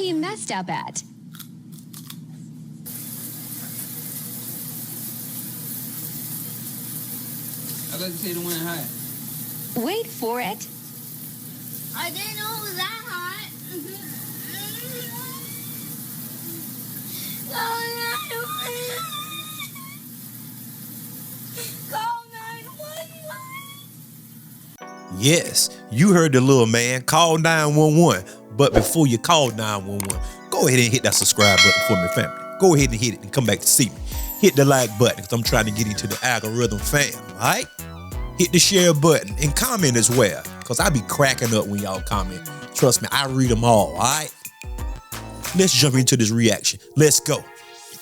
he messed up at. I'd like to say the one hot. Wait for it. I didn't know it was that hot. Call 911. Yes, you heard the little man. Call 911. But before you call 911, go ahead and hit that subscribe button for me, family. Go ahead and hit it and come back to see me. Hit the like button because I'm trying to get into the algorithm, fam. All right? Hit the share button and comment as well because I be cracking up when y'all comment. Trust me, I read them all right? Let's jump into this reaction. Let's go.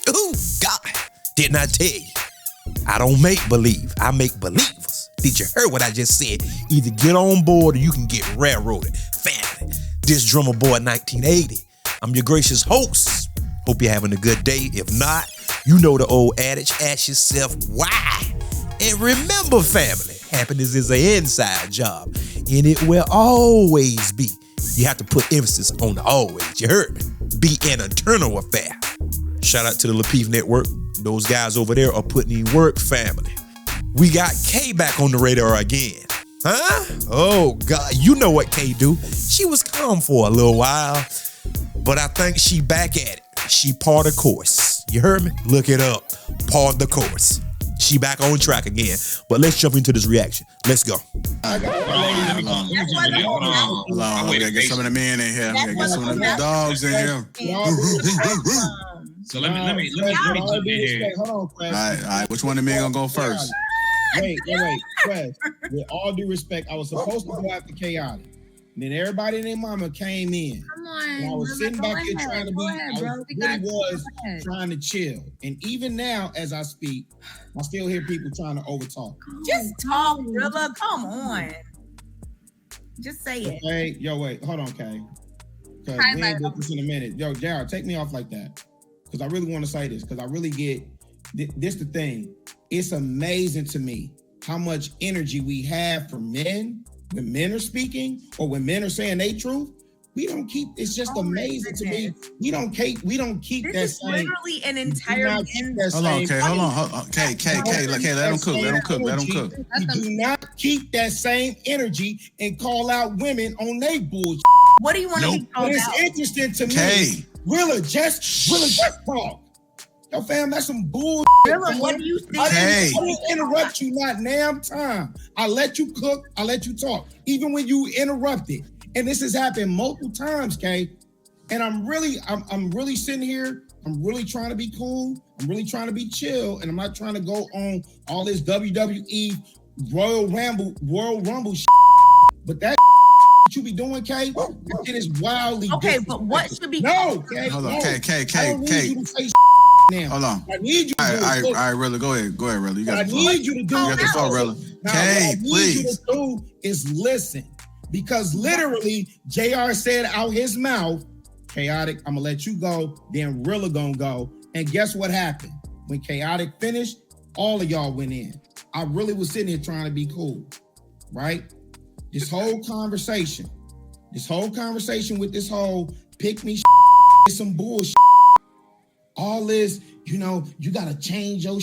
Oh, God. Didn't I tell you? I don't make believe. I make believers. Did you hear what I just said? Either get on board or you can get railroaded. Family, this drummer boy 1980. I'm your gracious host. Hope you're having a good day. If not, you know the old adage, ask yourself why. And remember, family, happiness is an inside job, and it will always be. You have to put emphasis on the always. You heard me? Be an internal affair. Shout out to the Lapeef Network. Those guys over there are putting in work, family. We got K back on the radar again. Huh? Oh, God. You know what K do. She was calm for a little while, but I think she back at it. She part the course. You heard me? Look it up. Part the course. She back on track again. But let's jump into this reaction. Let's go. Hold on. We gotta get some of the men in here. We gotta get some of the dogs in here. So let me jump in here. Hold on, Quest. All right. Which one of the men gonna go first? Wait. Quest, with all due respect, I was supposed to go after Chaotic. And then everybody and their mama came in. Come on. And I was sitting back here trying to trying to chill. And even now, as I speak, I still hear people trying to overtalk. Just talk, brother. Come on. Just say it. Okay, yo, wait, hold on, Kay. Because we ain't get this in a minute. Yo, Jared, take me off like that. Because I really want to say this. Because I really get this the thing. It's amazing to me how much energy we have for men when men are speaking or when men are saying their truth. We don't keep. It's just amazing to me. We don't keep this that is same. Literally an entire. Hold on, Kay. Hold on. Kay. Let him cook. We do not keep that same energy and call out women on their bullshit. What do you want to be called out? It's interesting to Kay. me. Really, just talk. Yo, fam, that's some bullshit. Really, what do you think? I didn't interrupt you not damn time. I let you cook. I let you talk. Even when you interrupted. And this has happened multiple times, Kay. And I'm really sitting here. I'm really trying to be cool. I'm really trying to be chill. And I'm not trying to go on all this WWE Royal Rumble shit. But that you be doing, Kay, that shit is wildly okay, but what should be no, Kay. Hold on, no. Kay. I don't need you to say now. Hold on. I need you to all right, Rilla, go ahead, Rilla. You got I need you to do. You got the floor, Rilla. Kay, what I need please. you to do is listen. Because literally, JR said out his mouth, Chaotic, I'm gonna let you go, then Rilla gonna go. And guess what happened? When Chaotic finished, all of y'all went in. I really was sitting here trying to be cool, right? This whole conversation with this whole pick me is some bullshit. All this, you gotta change your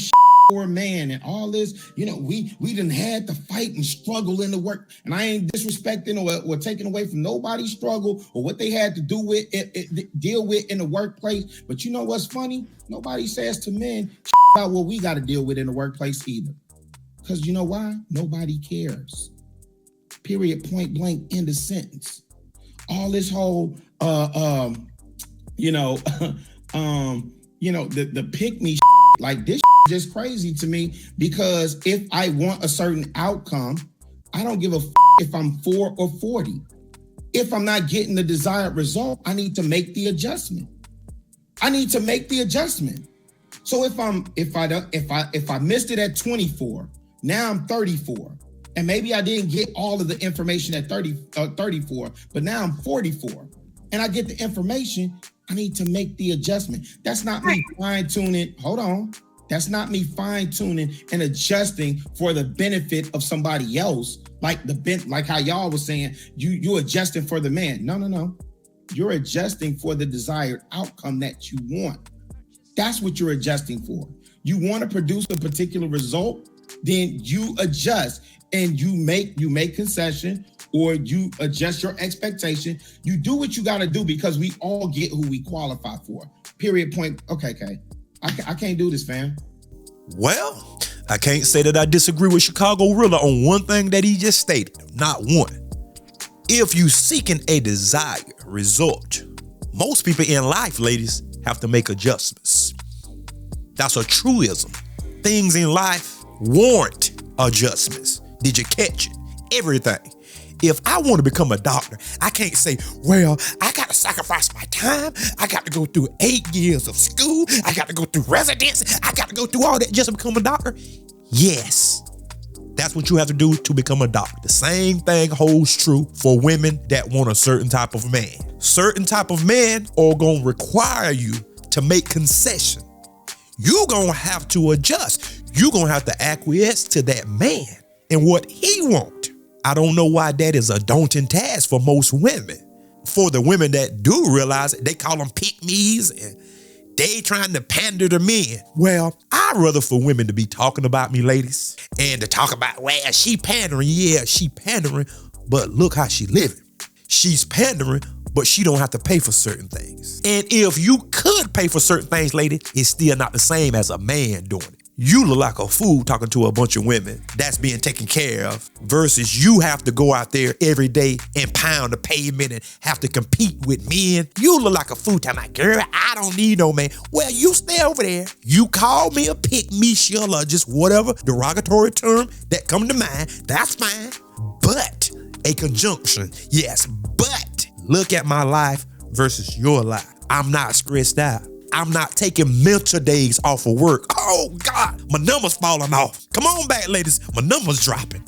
for a man and all this, we done had to fight and struggle in the work. And I ain't disrespecting or taking away from nobody's struggle or what they had to deal with in the workplace. But you know what's funny? Nobody says to men about what we got to deal with in the workplace either. Because you know why? Nobody cares. Period, point blank, end of sentence. All this whole, the pick me like this just crazy to me, because if I want a certain outcome, I don't give a if I'm 4 or 40. If I'm not getting the desired result, I need to make the adjustment. So if I missed it at 24, now I'm 34, and maybe I didn't get all of the information at 34, but now I'm 44, and I get the information, I need to make the adjustment. That's not me fine-tuning. Hold on. That's not me fine-tuning and adjusting for the benefit of somebody else. Like how y'all was saying, you adjusting for the man. No. You're adjusting for the desired outcome that you want. That's what you're adjusting for. You want to produce a particular result, then you adjust and you make concession, or you adjust your expectation. You do what you got to do because we all get who we qualify for. Period. Point. Okay. I can't do this, fam. Well, I can't say that I disagree with Chicago Rilla on one thing that he just stated. Not one. If you seeking a desired result, most people in life, ladies, have to make adjustments. That's a truism. Things in life warrant adjustments. Did you catch it? Everything. If I want to become a doctor, I can't say, well, I got to sacrifice my time. I got to go through 8 years of school. I got to go through residency. I got to go through all that just to become a doctor. Yes, that's what you have to do to become a doctor. The same thing holds true for women that want a certain type of man. Certain type of men are going to require you to make concession. You're going to have to adjust. You're going to have to acquiesce to that man and what he wants. I don't know why that is a daunting task for most women. For the women that do realize it, they call them pick-me's and they trying to pander to men. Well, I'd rather for women to be talking about me, ladies, and to talk about, well, she pandering. Yeah, she pandering, but look how she living. She's pandering, but she don't have to pay for certain things. And if you could pay for certain things, lady, it's still not the same as a man doing it. You look like a fool talking to a bunch of women that's being taken care of versus you have to go out there every day and pound the pavement and have to compete with men. You look like a fool talking about, girl, I don't need no man. Well, you stay over there. You call me a pick-me, shill, or just whatever derogatory term that come to mind. That's fine. But a conjunction, yes, but look at my life versus your life. I'm not stressed out. I'm not taking mental days off of work. Oh God, my number's falling off. Come on back, ladies, my number's dropping.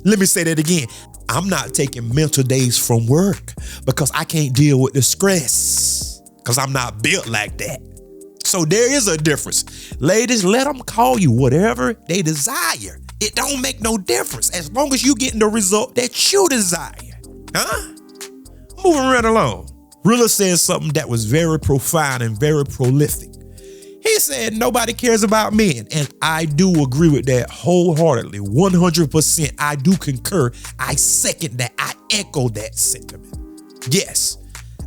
Let me say that again. I'm not taking mental days from work because I can't deal with the stress because I'm not built like that. So there is a difference. Ladies, let them call you whatever they desire. It don't make no difference as long as you getting the result that you desire. Huh? Moving right along. Rilla said something that was very profound and very prolific. He said nobody cares about men, and I do agree with that wholeheartedly, 100%. I do concur. I second that. I echo that sentiment. Yes,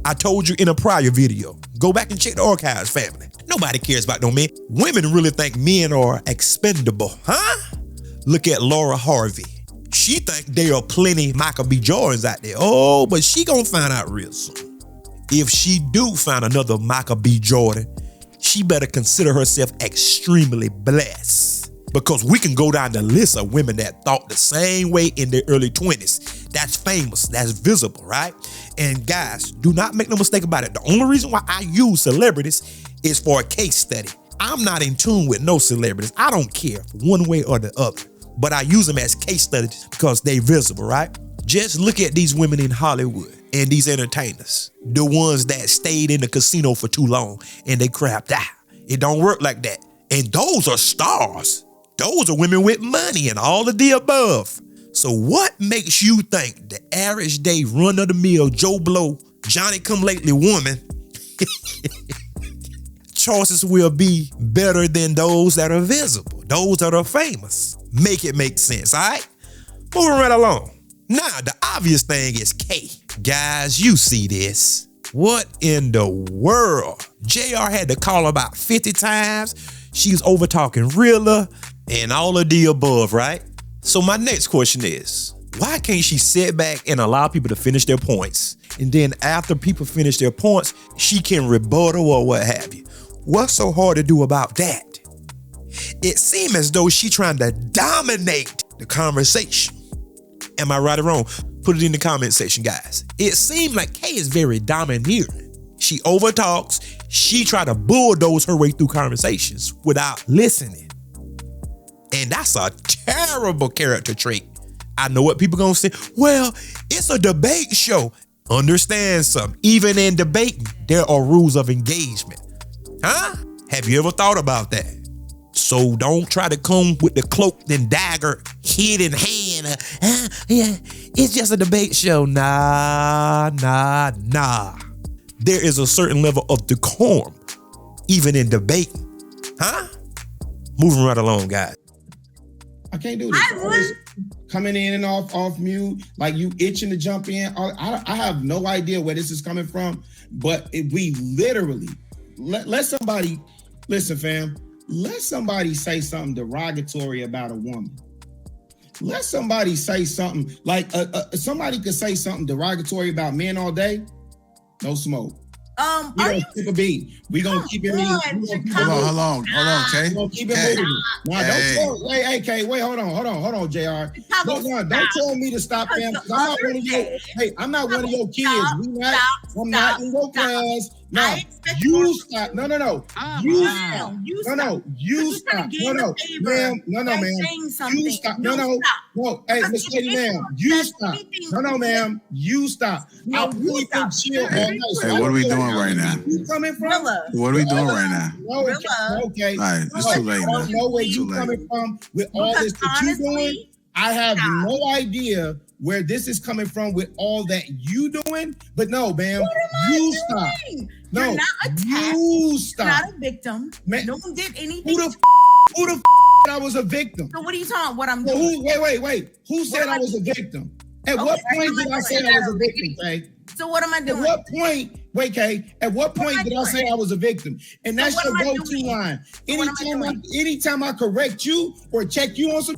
I told you in a prior video. Go back and check the archives, family. Nobody cares about no men. Women really think men are expendable, huh? Look at Laura Harvey. She think there are plenty Michael B. Jordans out there. Oh, but she gonna find out real soon. If she do find another Michael B. Jordan, she better consider herself extremely blessed. Because we can go down the list of women that thought the same way in their early 20s. That's famous, that's visible, right? And guys, do not make no mistake about it. The only reason why I use celebrities is for a case study. I'm not in tune with no celebrities. I don't care one way or the other. But I use them as case studies because they visible, right? Just look at these women in Hollywood and these entertainers, the ones that stayed in the casino for too long and they crapped out. It don't work like that. And those are stars. Those are women with money and all of the above. So what makes you think the average day run-of-the-mill Joe Blow, Johnny-come-lately woman choices will be better than those that are visible, those that are famous? Make it make sense, all right? Moving right along. Now, the obvious thing is K. Guys, you see this. What in the world? JR had to call her about 50 times. She's over talking Rilla and all of the above, right? So my next question is, why can't she sit back and allow people to finish their points? And then after people finish their points, she can rebuttal or what have you. What's so hard to do about that? It seems as though she's trying to dominate the conversation. Am I right or wrong? Put it in the comment section, guys. It seems like Kay is very domineering. She overtalks. She try to bulldoze her way through conversations without listening. And that's a terrible character trait. I know what people gonna say. Well, it's a debate show. Understand something. Even in debating, there are rules of engagement. Huh? Have you ever thought about that? So don't try to come with the cloak and dagger, head in hand, yeah, it's just a debate show. Nah. There is a certain level of decorum, even in debating. Huh? Moving right along, guys. I can't do this. Always coming in and off mute, like you itching to jump in. I have no idea where this is coming from, but we literally let somebody listen, fam. Let somebody say something derogatory about a woman. Let somebody say something like somebody could say something derogatory about men all day. No smoke. We gonna keep a beat. We gonna keep it moving. Hold on, Kay. We gonna keep it moving. Now, don't tell, wait, Kay, wait, hold on, JR. Don't tell me to stop, fam. I'm not one of your kids. I'm not in your class. No, you stop. No. You stop. You stop. Ma'am. You stop. No. Hey, Miss Lady, ma'am. You stop. No, ma'am. You stop. I really can chill all night. Hey, what are we doing right now? You coming from? What are we doing right now? Okay. All right, it's too late. I don't know where you coming from with all this that you doing. I have no idea where this is coming from with all that you doing, but no, ma'am, you stop. No, you're not attacked. You stop. You're not a victim. Man, no one did anything. Who the I was a victim? So what are you talking? What I'm doing? Wait. Who said I was a victim? At what point did I say I was a victim, Kay? So what am I doing? At what point? Wait, Kay. At what point did I say I was a victim? And that's your go-to line. Anytime I correct you or check you on some,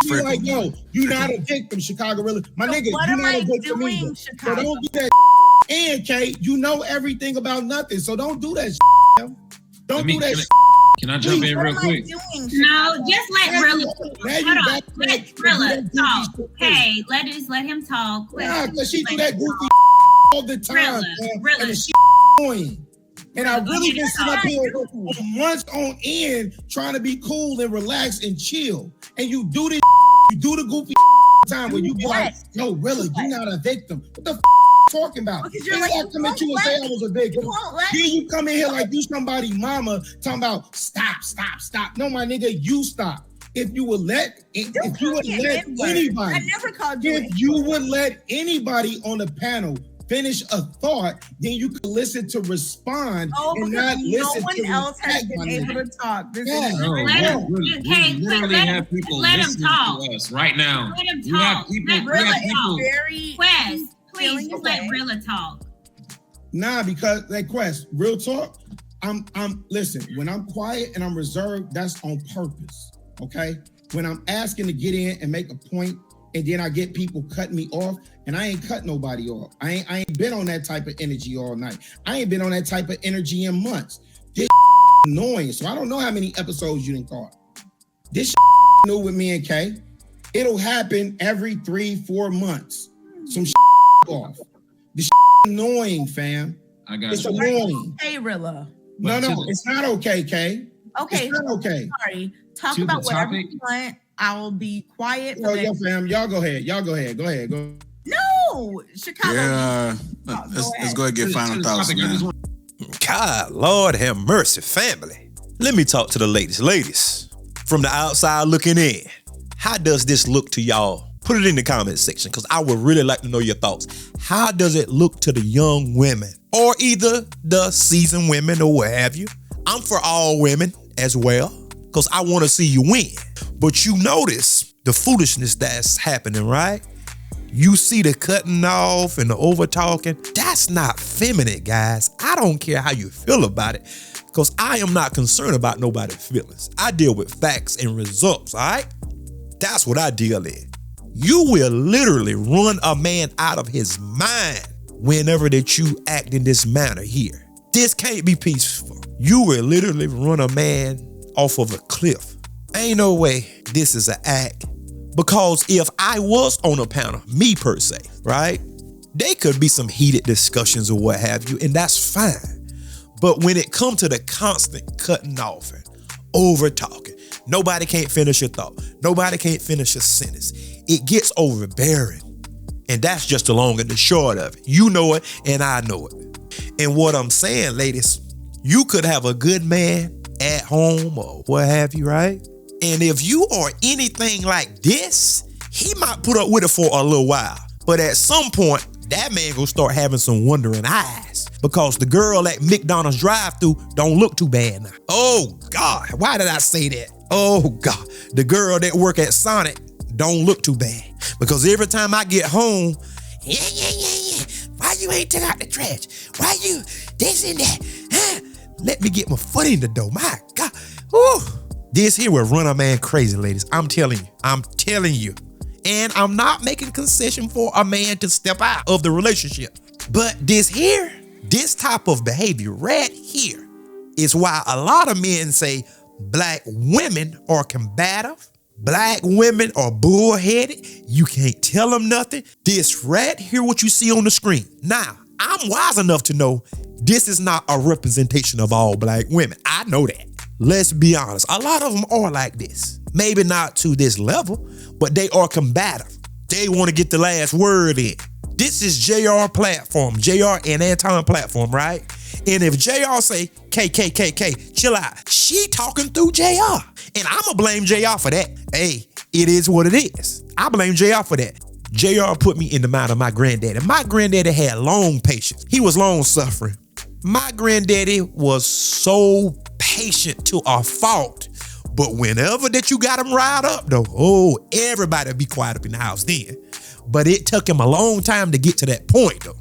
you're like, yo, you're not a victim, Chicago Really. My nigga, you're not a victim either. So don't do that. And Kay, you know everything about nothing. So don't do that. Don't do that. Can I jump in real quick? No, just let Rilla. Hold on, let Rilla talk. Hey, let him talk. Nah, because she do that goofy all the time. Rilla. And annoying. And I really been sitting up here months on end trying to be cool and relax and chill. And you do this, you do the goofy time where you be like, yo, Rilla, you're not a victim. What the talking about? You're like, I come at you and say I was a victim. Then you come in here like you somebody mama talking about stop. No, my nigga, you stop. If you would let anybody, I never called you. If you would let anybody on the panel finish a thought, then you could listen to respond and not listen to no one else has been able to talk. We literally have people listening to us right now. Let him talk. We have people. Quest, please just let Rilla talk. Nah, because like Quest, real talk. I'm listen, when I'm quiet and I'm reserved, that's on purpose. Okay? When I'm asking to get in and make a point, and then I get people cutting me off, and I ain't cut nobody off. I ain't been on that type of energy all night. I ain't been on that type of energy in months. This annoying. So I don't know how many episodes you done caught. This new with me and Kay. It'll happen every 3-4 months. Some off. This annoying, fam. I got it's you. Annoying. Hey, Rilla. No, it's not okay, Kay. Okay. It's not okay. Sorry. Talk about whatever you want. I will be quiet. Yo, fam, y'all go ahead. Go ahead. No, Chicago. Yeah, let's go ahead and get final thoughts, man. God, Lord have mercy, family. Let me talk to the ladies. Ladies, from the outside looking in, how does this look to y'all? Put it in the comment section because I would really like to know your thoughts. How does it look to the young women or either the seasoned women or what have you? I'm for all women as well because I want to see you win. But you notice the foolishness that's happening, right? You see the cutting off and the over talking. That's not feminine, guys. I don't care how you feel about it because I am not concerned about nobody's feelings. I deal with facts and results, all right? That's what I deal in. You will literally run a man out of his mind whenever that you act in this manner here. This can't be peaceful. You will literally run a man off of a cliff. Ain't no way this is an act. Because if I was on a panel, me per se, right? There could be some heated discussions or what have you, and that's fine. But when it comes to the constant cutting off and over talking, nobody can't finish a thought. Nobody can't finish a sentence. It gets overbearing. And that's just the long and the short of it. You know it, and I know it. And what I'm saying, ladies, you could have a good man at home or what have you, right? And if you are anything like this, he might put up with it for a little while. But at some point, that man gonna start having some wondering eyes because the girl at McDonald's drive-thru don't look too bad now. Oh God, why did I say that? Oh God, the girl that work at Sonic don't look too bad because every time I get home, yeah. Why you ain't took out the trash? Why you this and that? Huh? Let me get my foot in the door. My God, whew. This here will run a man crazy, ladies. I'm telling you. And I'm not making concession for a man to step out of the relationship. But this type of behavior right here is why a lot of men say black women are combative. Black women are bullheaded. You can't tell them nothing. This right here, what you see on the screen. Now, I'm wise enough to know this is not a representation of all black women. I know that. Let's be honest. A lot of them are like this. Maybe not to this level, but they are combative. They want to get the last word in. This is JR platform, JR and Anton platform, right? And if JR say, KKKK, chill out, she talking through JR. And I'm going to blame JR for that. Hey, it is what it is. I blame JR for that. JR put me in the mind of my granddaddy. My granddaddy had long patience. He was long suffering. My granddaddy was so patient to a fault. But whenever that you got him riled up, though, oh, everybody be quiet up in the house then. But it took him a long time to get to that point, though.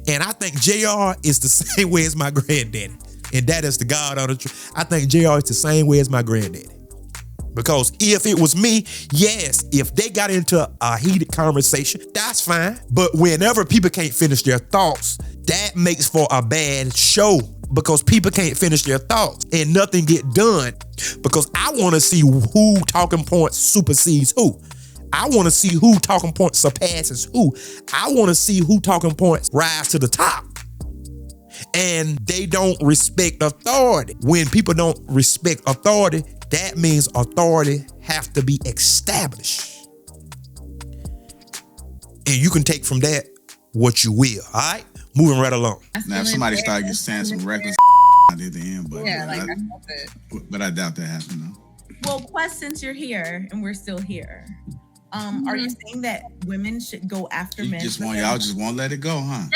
And I think JR is the same way as my granddaddy. And that is the God of the truth. I think JR is the same way as my granddaddy. Because if it was me, yes, if they got into a heated conversation, that's fine. But whenever people can't finish their thoughts, that makes for a bad show. Because people can't finish their thoughts and nothing get done. Because I want to see who talking points supersedes who. I want to see who talking points surpasses who. I want to see who talking points rise to the top. And they don't respect authority. When people don't respect authority, that means authority have to be established. And you can take from that what you will, all right? Moving right along. Now, if somebody started saying some reckless at the end, but I doubt that happened though. Well, Quest, since you're here and we're still here, are you saying that women should go after men? Y'all just won't let it go, huh?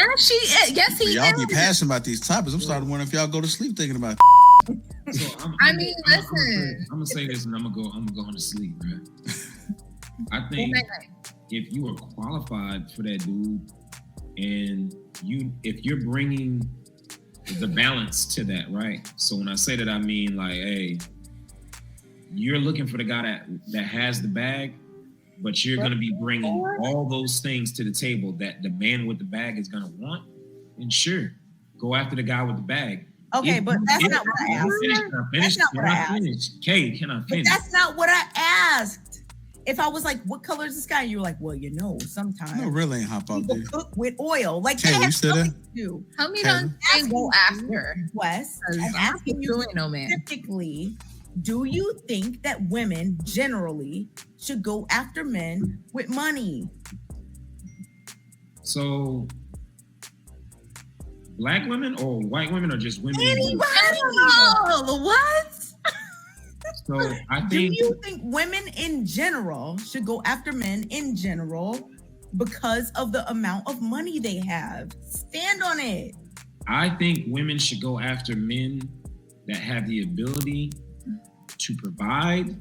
Yes, he Y'all be passionate about these topics. I'm starting to wonder if y'all go to sleep thinking about. So listen. I'm gonna say this, and I'm gonna go on to sleep, right? I think if you are qualified for that dude, and if you're bringing the balance to that, right? So when I say that, I mean like, hey, you're looking for the guy that has the bag, but you're gonna be bringing all those things to the table that the man with the bag is gonna want. And sure, go after the guy with the bag. Okay, but that's not what I asked. That's not what I asked. Kay, can I finish? But that's not what I asked. If I was like, what color is this guy? And you were like, well, sometimes. No, really ain't hop out there. Cook with oil. Like, Kay, that has nothing to do. Tell me don't say go after. Wes, I'm asking you man. specifically, do you think that women generally should go after men with money? So, black women or white women or just women? Anybody? What? So I think. Do you think women in general should go after men in general because of the amount of money they have? Stand on it. I think women should go after men that have the ability to provide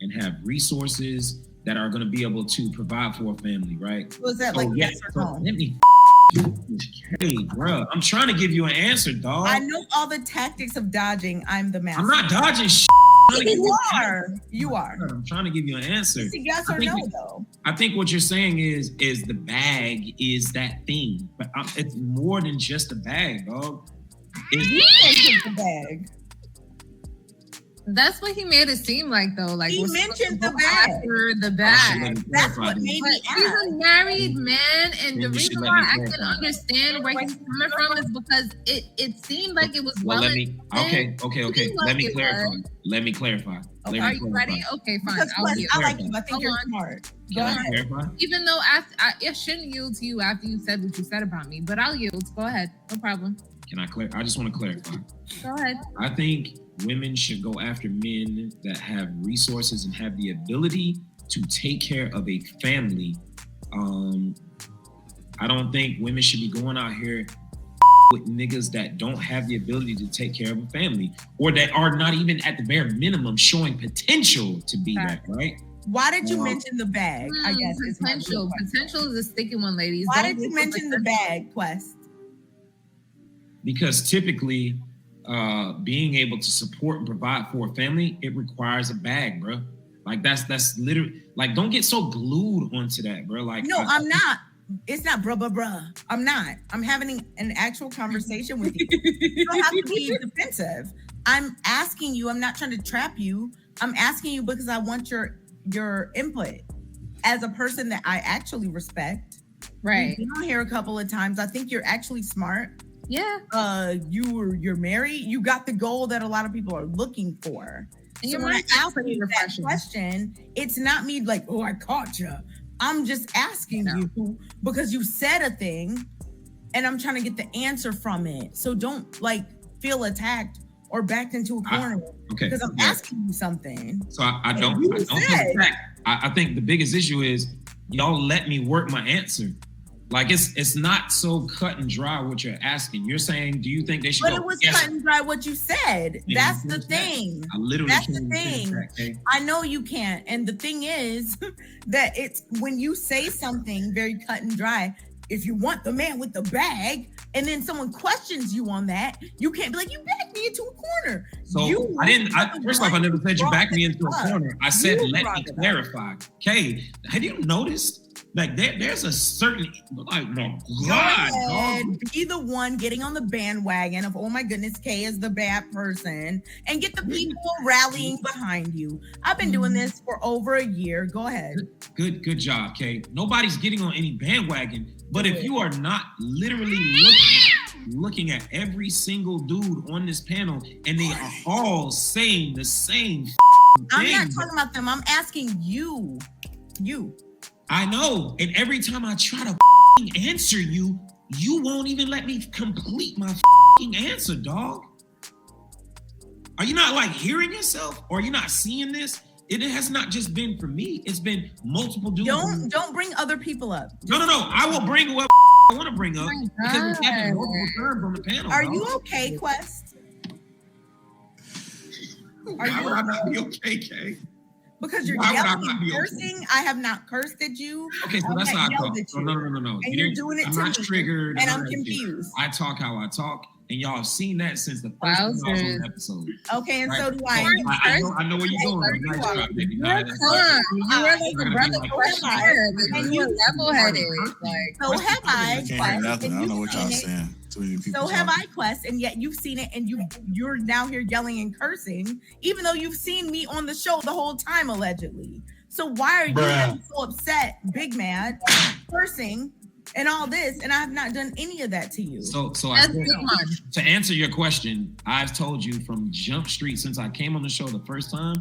and have resources that are going to be able to provide for a family, right? Was that yes or no? Let me hey, bro, I'm trying to give you an answer, dog. I know all the tactics of dodging. I'm the master. I'm not dodging shit. You are. I'm trying to give you an answer. It's a yes or no, though. I think what you're saying is the bag is that thing, but it's more than just a bag, dog. It's the bag. That's what he made it seem like, though. Like he mentioned the bag. The bag. That's what made me ask. He's a married man, and the reason why I can understand where he's coming from is because it seemed like it was okay. Let me clarify. Are you ready? Okay, fine. I like you. I think you're smart. Go ahead. Even though I shouldn't yield to you after you said what you said about me, but I'll yield. Go ahead. No problem. Can I I just want to clarify. Go ahead. I think women should go after men that have resources and have the ability to to take care of a family, I don't think women should be going out here with niggas that don't have the ability to take care of a family, or that are not even at the bare minimum showing potential to be that, right? Why did you mention the bag? I guess potential. Potential is a sticky one, ladies. Why did you mention the bag, Quest? Because typically, being able to support and provide for a family, it requires a bag, bro. Like that's literally, like, don't get so glued onto that, bro. Like, no, I'm not. It's not bruh. I'm not. I'm having an actual conversation with you. You don't have to be defensive. I'm asking you. I'm not trying to trap you. I'm asking you because I want your input as a person that I actually respect. Right. You've been on here a couple of times. I think you're actually smart. Yeah. You're married. You got the goal that a lot of people are looking for. And so when I ask you that question, it's not me like, oh, I caught you. I'm just asking you because you said a thing and I'm trying to get the answer from it. So don't like feel attacked or backed into a corner because I'm asking you something. So I don't feel attacked. I think the biggest issue is y'all let me work my answer. Like it's not so cut and dry what you're asking. You're saying, do you think they should? But it was cut and dry what you said. That's the thing. I literally That's the thing. I know you can't. And the thing is that it's when you say something very cut and dry, if you want the man with the bag, and then someone questions you on that, you can't be like, you backed me into a corner. So first off, I never said you backed me into a corner. I said, let me clarify. Okay, have you noticed? Like there's a certain, like, my God, dog. Be the one getting on the bandwagon of, oh my goodness, Kay is the bad person, and get the people rallying behind you. I've been doing this for over a year. Go ahead. Good job, Kay. Nobody's getting on any bandwagon, but if you are not literally looking at every single dude on this panel, and they are all saying the same thing. I'm not talking about them. I'm asking you. I know, and every time I try to answer you, you won't even let me complete my answer, dog. Are you not like hearing yourself, or are you not seeing this? It has not just been for me; it's been multiple dudes. Don't bring other people up. No. I will bring whoever I want to bring up because it's happened multiple times on the panel. Are you okay, Quest? Why would I not be okay, Kay? Because you're yelling and cursing. I have not cursed at you. Okay, so that's how I talk. No. And you're doing it I'm to not me. triggered. And I'm confused. I talk how I talk, and y'all have seen that since the first time I was on the episode. Okay, and so do I. I know where you're going. You're calm. You are like a brother questionnaire, and you're level-headed. So have I. I can't hear nothing. I don't know what y'all saying. So have I, Quest, and yet you've seen it, and you're now here yelling and cursing, even though you've seen me on the show the whole time, allegedly. So why are you getting so upset, big mad, cursing, and all this, and I have not done any of that to you? So to answer your question, I've told you from Jump Street since I came on the show the first time,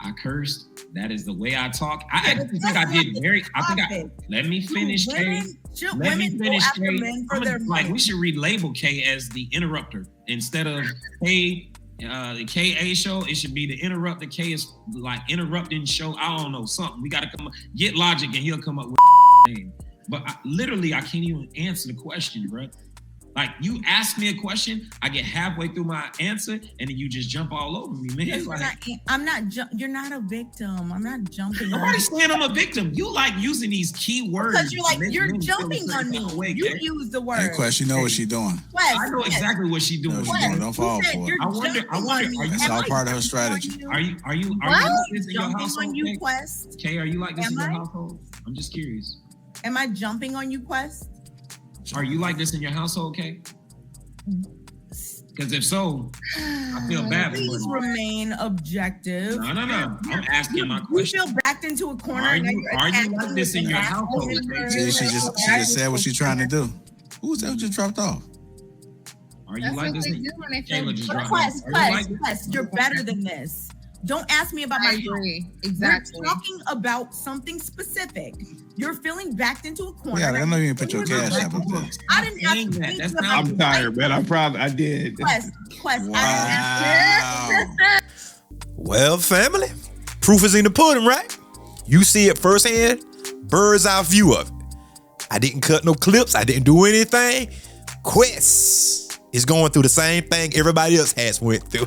I cursed. That is the way I talk. I actually think I did let me finish, Kay. Let me finish, Kay. Like, we should relabel Kay as the interrupter instead of Kay, the KA show. It should be the interrupter. Kay is like interrupting show. I don't know, something. We got to come up, get Logic, and he'll come up with a name. But I can't even answer the question, bro. Like, you ask me a question, I get halfway through my answer, and then you just jump all over me, man. You're not a victim. I'm not jumping. Nobody's saying I'm a victim. You like using these key words. Because you're jumping on me. You use the word. Hey, Quest, you know what she's doing. I know exactly what she's doing. Don't fall for it. I wonder. That's all part of her strategy. Are you like this in your household? On you, Quest? Kay, are you like this in your household? I'm just curious. Am I jumping on you, Quest? Are you like this in your household, Kay? Because if so, I feel bad. Please remain objective. No. I'm asking my question. You feel backed into a corner. Are you like this in your household? She just said what she's trying to do. Who's that just dropped off? Are you like this? Kayla just dropped off. Quest, you're better than this. Don't ask me about my agree. Exactly. We're talking about something specific. You're feeling backed into a corner. Yeah, I know you didn't put your cash app up there. I didn't ask you. I'm tired, man. I did. Quest. Wow. Well, family, proof is in the pudding, right? You see it firsthand, bird's eye view of it. I didn't cut no clips. I didn't do anything. Quest is going through the same thing everybody else has went through.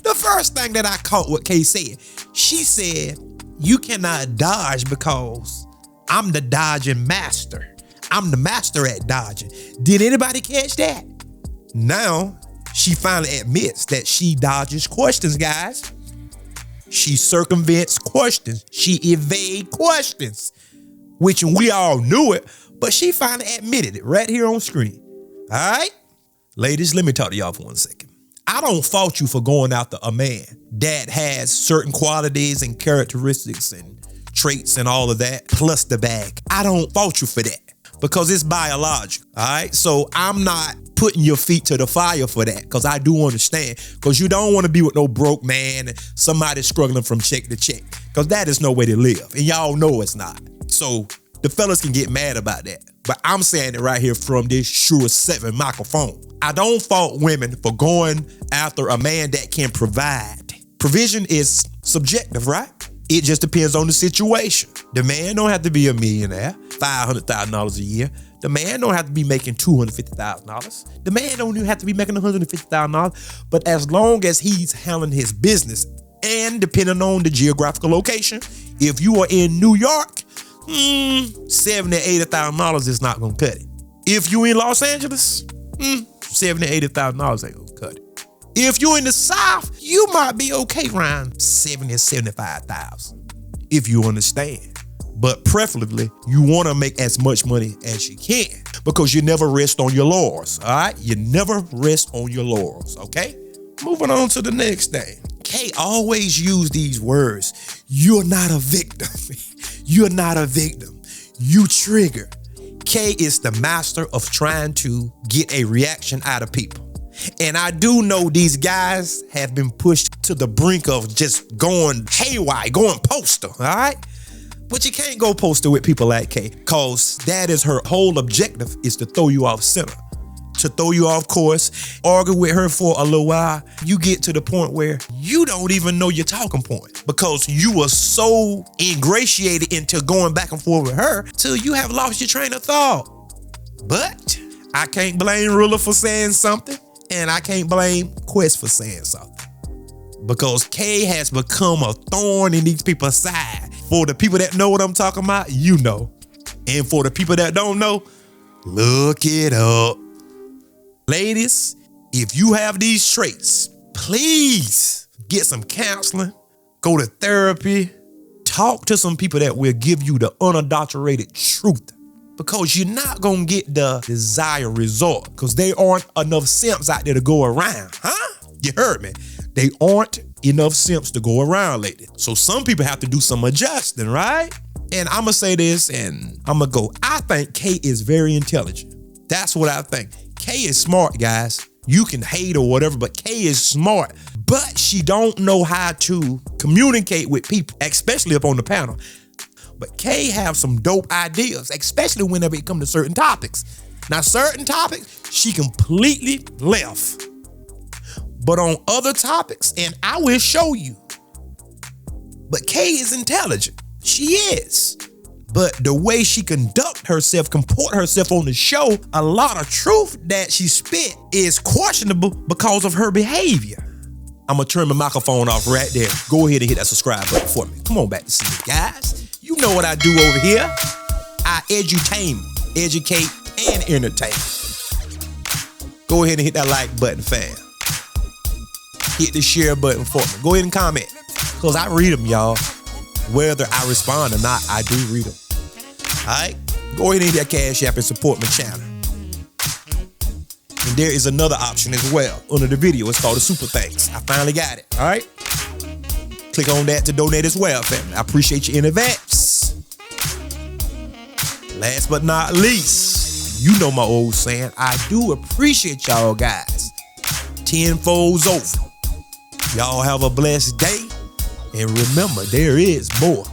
The first thing that I caught what Kay said, she said, you cannot dodge because I'm the dodging master. I'm the master at dodging. Did anybody catch that? Now, she finally admits that she dodges questions, guys. She circumvents questions. She evades questions, which we all knew it, but she finally admitted it right here on screen. All right? Ladies, let me talk to y'all for 1 second. I don't fault you for going after a man that has certain qualities and characteristics and traits and all of that, plus the bag. I don't fault you for that because it's biological, all right? So I'm not putting your feet to the fire for that because I do understand, because you don't want to be with no broke man and somebody struggling from check to check, because that is no way to live, and y'all know it's not. So the fellas can get mad about that, but I'm saying it right here from this Shure 7 microphone. I don't fault women for going after a man that can provide. Provision is subjective, right? It just depends on the situation. The man don't have to be a millionaire, $500,000 a year. The man don't have to be making $250,000. The man don't even have to be making $150,000. But as long as he's handling his business, and depending on the geographical location, if you are in New York, $70,000 to $80,000 is not gonna cut it. If you in Los Angeles, $70,000 to $80,000 ain't gonna cut it. If you're in the South, you might be okay around $70,000 to $75,000, if you understand. But preferably, you want to make as much money as you can, because you never rest on your laurels, all right? You never rest on your laurels, okay? Moving on to the next thing. Kay always use these words. You're not a victim. You're not a victim. You trigger. Kay is the master of trying to get a reaction out of people. And I do know these guys have been pushed to the brink of just going haywire, going postal, all right? But you can't go postal with people like Kay, because that is her whole objective, is to throw you off center, to throw you off course. Argue with her for a little while, you get to the point where you don't even know your talking point, because you were so ingratiated into going back and forth with her till you have lost your train of thought. But I can't blame Ruler for saying something, and I can't blame Quest for saying something, because Kay has become a thorn in these people's side. For the people that know what I'm talking about, you know. And for the people that don't know, look it up. Ladies, if you have these traits, please get some counseling, go to therapy, talk to some people that will give you the unadulterated truth, because you're not gonna get the desired result, because there aren't enough simps out there to go around, huh? You heard me. They aren't enough simps to go around lately. So some people have to do some adjusting, right? And I'm gonna say this, and I'm gonna go. I think Kay is very intelligent. That's what I think. Kay is smart, guys. You can hate or whatever, but Kay is smart. But she don't know how to communicate with people, especially up on the panel. But Kay have some dope ideas, especially whenever it comes to certain topics. Now, certain topics, she completely left. But on other topics, and I will show you. But Kay is intelligent. She is. But the way she conduct herself, comport herself on the show, a lot of truth that she spit is questionable because of her behavior. I'm gonna turn my microphone off right there. Go ahead and hit that subscribe button for me. Come on back to see me, guys. You know what I do over here. I edutain, educate, and entertain. Go ahead and hit that like button, fam. Hit the share button for me. Go ahead and comment, because I read them, y'all. Whether I respond or not, I do read them. All right? Go ahead and hit that Cash App and support my channel. And there is another option as well under the video. It's called the Super Thanks. I finally got it. All right? Click on that to donate as well, family. I appreciate you in advance. Last but not least, you know my old saying, I do appreciate y'all guys. Tenfolds over. Y'all have a blessed day. And remember, there is more.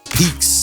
Peace.